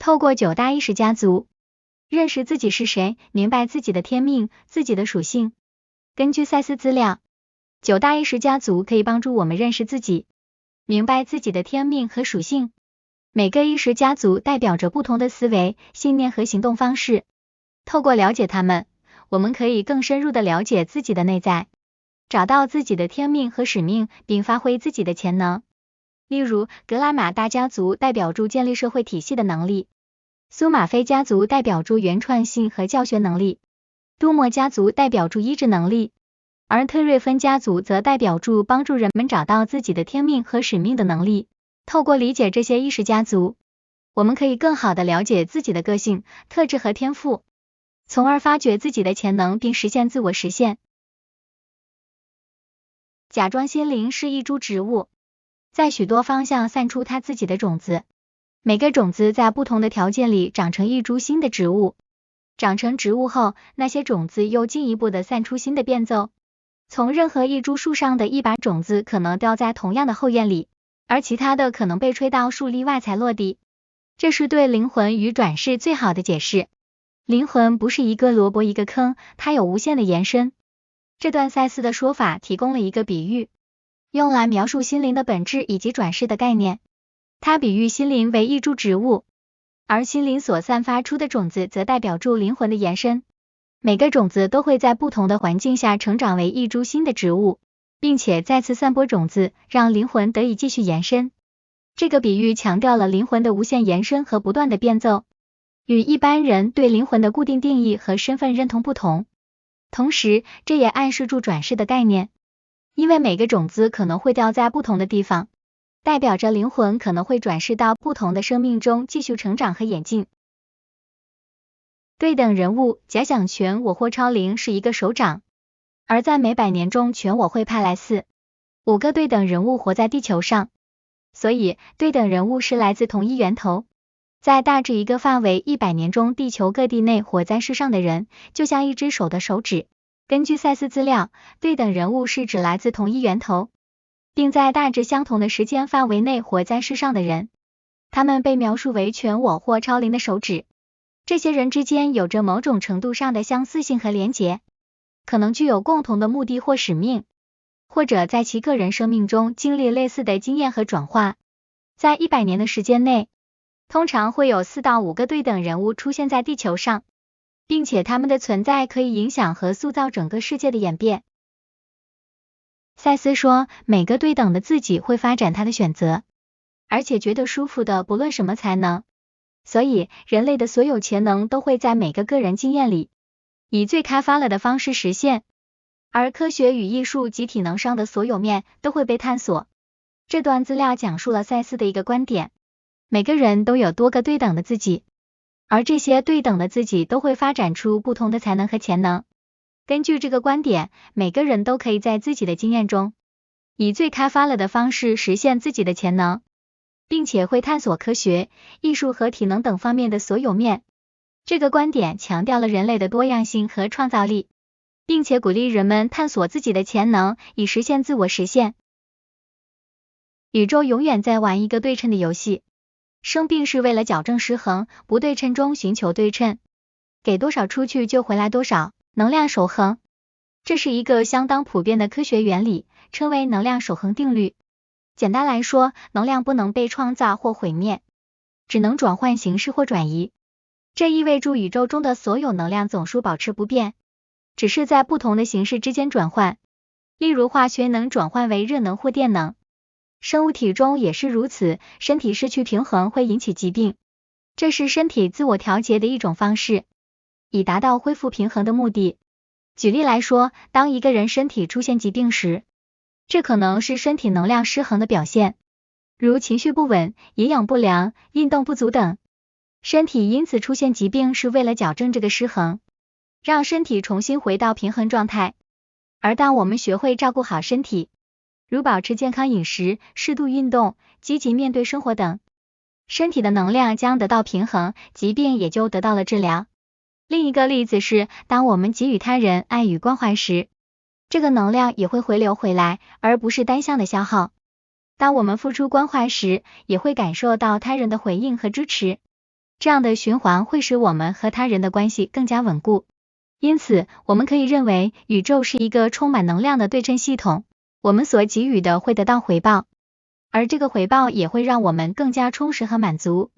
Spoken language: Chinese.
透过九大意识家族，认识自己是谁，明白自己的天命，自己的属性。根据赛斯资料，九大意识家族可以帮助我们认识自己，明白自己的天命和属性。每个意识家族代表着不同的思维、信念和行动方式。透过了解他们，我们可以更深入的了解自己的内在，找到自己的天命和使命，并发挥自己的潜能。例如，格拉玛大家族代表住建立社会体系的能力，苏马菲家族代表住原创性和教学能力，杜莫家族代表住医治能力，而特瑞芬家族则代表住帮助人们找到自己的天命和使命的能力。透过理解这些意识家族，我们可以更好的了解自己的个性、特质和天赋，从而发掘自己的潜能并实现自我实现。甲状心灵是一株植物，在许多方向散出它自己的种子，每个种子在不同的条件里长成一株新的植物。长成植物后，那些种子又进一步的散出新的变奏。从任何一株树上的一把种子可能掉在同样的后院里，而其他的可能被吹到树篱外才落地。这是对灵魂与转世最好的解释。灵魂不是一个萝卜一个坑，它有无限的延伸。这段赛斯的说法提供了一个比喻，用来描述心灵的本质以及转世的概念。它比喻心灵为一株植物，而心灵所散发出的种子则代表住灵魂的延伸。每个种子都会在不同的环境下成长为一株新的植物，并且再次散播种子，让灵魂得以继续延伸。这个比喻强调了灵魂的无限延伸和不断的变奏，与一般人对灵魂的固定定义和身份认同不同。同时，这也暗示住转世的概念，因为每个种子可能会掉在不同的地方，代表着灵魂可能会转世到不同的生命中继续成长和演进。对等人物，假想全我或超灵是一个首长，而在每100年中全我会派来5个对等人物活在地球上，所以对等人物是来自同一源头。在大致一个范围100年中，地球各地内活在世上的人，就像一只手的手指。根据赛斯资料，对等人物是指来自同一源头，并在大致相同的时间范围内活在世上的人。他们被描述为全我或超灵的手指。这些人之间有着某种程度上的相似性和连结，可能具有共同的目的或使命，或者在其个人生命中经历类似的经验和转化。在100年的时间内，通常会有4到5个对等人物出现在地球上，并且他们的存在可以影响和塑造整个世界的演变。赛斯说，每个对等的自己会发展他的选择，而且觉得舒服的不论什么才能。所以，人类的所有潜能都会在每个个人经验里，以最开发了的方式实现。而科学与艺术及体能上的所有面都会被探索。这段资料讲述了赛斯的一个观点，每个人都有多个对等的自己，而这些对等的自己都会发展出不同的才能和潜能。根据这个观点，每个人都可以在自己的经验中，以最开发了的方式实现自己的潜能，并且会探索科学、艺术和体能等方面的所有面。这个观点强调了人类的多样性和创造力，并且鼓励人们探索自己的潜能，以实现自我实现。宇宙永远在玩一个对称的游戏，生病是为了矫正失衡，不对称中寻求对称，给多少出去就回来多少，能量守恒。这是一个相当普遍的科学原理，称为能量守恒定律。简单来说，能量不能被创造或毁灭，只能转换形式或转移。这意味着宇宙中的所有能量总数保持不变，只是在不同的形式之间转换。例如，化学能转换为热能或电能。生物体中也是如此，身体失去平衡会引起疾病，这是身体自我调节的一种方式，以达到恢复平衡的目的。举例来说，当一个人身体出现疾病时，这可能是身体能量失衡的表现，如情绪不稳、营养不良、运动不足等。身体因此出现疾病是为了矫正这个失衡，让身体重新回到平衡状态。而当我们学会照顾好身体，如保持健康饮食、适度运动、积极面对生活等，身体的能量将得到平衡，疾病也就得到了治疗。另一个例子是，当我们给予他人爱与关怀时，这个能量也会回流回来，而不是单向的消耗。当我们付出关怀时，也会感受到他人的回应和支持。这样的循环会使我们和他人的关系更加稳固。因此，我们可以认为宇宙是一个充满能量的对称系统，我们所给予的会得到回报，而这个回报也会让我们更加充实和满足。